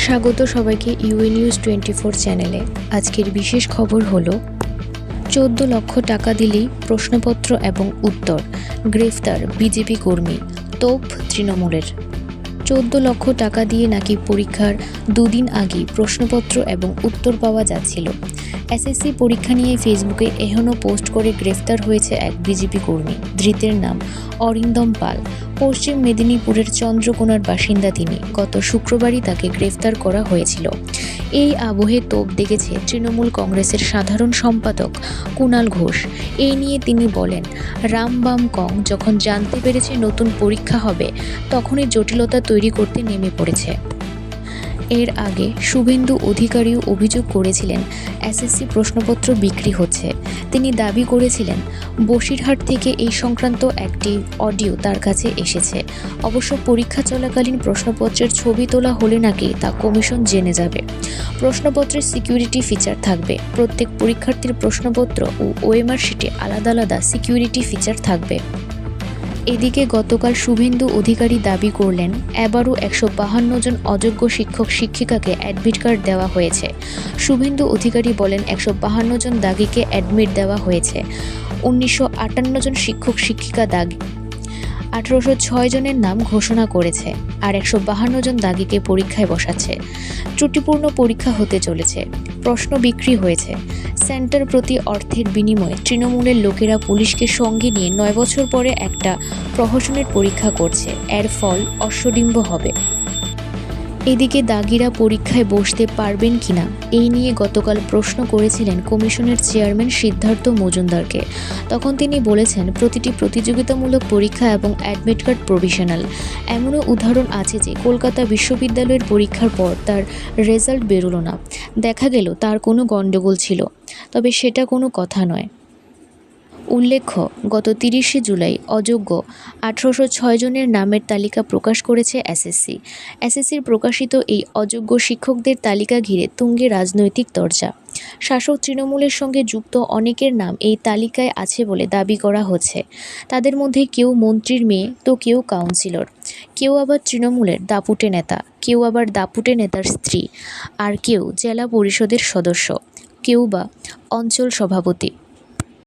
স্বাগত সবাইকে UA news 24 চ্যানেলে। আজকের বিশেষ খবর হলো 14 লক্ষ টাকা দিলেই প্রশ্নপত্র এবং উত্তর, গ্রেফতার বিজেপি কর্মী, তোপ তৃণমূলের। 14 লক্ষ টাকা দিয়ে নাকি পরীক্ষার দুদিন আগেই প্রশ্নপত্র এবং উত্তর পাওয়া যাচ্ছিল। এসএসসি পরীক্ষা নিয়ে ফেসবুকে এহেন পোস্ট করে গ্রেফতার হয়েছে এক বিজেপি কর্মী। ধৃতের নাম অরিন্দম পাল। পশ্চিম মেদিনীপুরের চন্দ্রকোনার বাসিন্দা তিনি। গত শুক্রবারই তাকে গ্রেফতার করা হয়েছিল। এই আবহে তোপ দেখেছে তৃণমূল কংগ্রেসের সাধারণ সম্পাদক কুণাল ঘোষ। এই নিয়ে তিনি বলেন, রামবাম কং যখন জানতে পেরেছে নতুন পরীক্ষা হবে তখনই জটিলতা তৈরি করতে নেমে পড়েছে। এর আগে শুভেন্দু অধিকারীও অভিযোগ করেছিলেন এসএসসি প্রশ্নপত্র বিক্রি হচ্ছে। তিনি দাবি করেছিলেন বসিরহাট থেকে এই সংক্রান্ত একটি অডিও তার কাছে এসেছে। অবশ্য পরীক্ষা চলাকালীন প্রশ্নপত্রের ছবি তোলা হলে নাকি তা কমিশন জেনে যাবে। প্রশ্নপত্রের সিকিউরিটি ফিচার থাকবে। প্রত্যেক পরীক্ষার্থীর প্রশ্নপত্র ও ওএমআর শিটে আলাদা আলাদা সিকিউরিটি ফিচার থাকবে। এদিকে গতকাল শুভেন্দু অধিকারী দাবি করলেন এবারও 152 জন অযোগ্য শিক্ষক শিক্ষিকাকে অ্যাডমিট কার্ড দেওয়া হয়েছে। শুভেন্দু অধিকারী বলেন 152 জন দাগিকে অ্যাডমিট দেওয়া হয়েছে। 1958 জন শিক্ষক শিক্ষিকা দাগি 1806 জনের নাম ঘোষণা করেছে, আর 152 জন দাগিকে পরীক্ষায় বসাচ্ছে। ত্রুটিপূর্ণ পরীক্ষা হতে চলেছে। প্রশ্ন বিক্রি হয়েছে। সেন্টার প্রতি অর্থের বিনিময়ে তৃণমূলের লোকেরা পুলিশকে সঙ্গে নিয়ে 9 বছর পরে একটা প্রহসনের পরীক্ষা করছে। এর ফল অশ্বডিম্ব হবে। এদিকে দাগিরা পরীক্ষায় বসতে পারবেন কিনা এই নিয়ে গতকাল প্রশ্ন করেছিলেন কমিশনের চেয়ারম্যান সিদ্ধার্থ মজুমদারকে। তখন তিনি বলেছেন, প্রতিটি প্রতিযোগিতামূলক পরীক্ষা এবং অ্যাডমিট কার্ড প্রভিশনাল। এমনও উদাহরণ আছে যে কলকাতা বিশ্ববিদ্যালয়ের পরীক্ষার পর তার রেজাল্ট বেরোলো না। দেখা গেল তার কোনো গণ্ডগোল ছিল, তবে সেটা কোনো কথা নয়। উল্লেখ্য, গত 30শে জুলাই অযোগ্য 1806 জনের নামের তালিকা প্রকাশ করেছে এসএসসি। এসএসসির প্রকাশিত এই অযোগ্য শিক্ষকদের তালিকা ঘিরে তুঙ্গে রাজনৈতিক চর্চা। শাসক তৃণমূলের সঙ্গে যুক্ত অনেকের নাম এই তালিকায় আছে বলে দাবি করা হচ্ছে। তাদের মধ্যে কেউ মন্ত্রীর মেয়ে তো কেউ কাউন্সিলর, কেউ আবার তৃণমূলের দাপুটে নেতা, কেউ আবার দাপুটে নেতার স্ত্রী, আর কেউ জেলা পরিষদের সদস্য, কেউ বা অঞ্চল সভাপতি।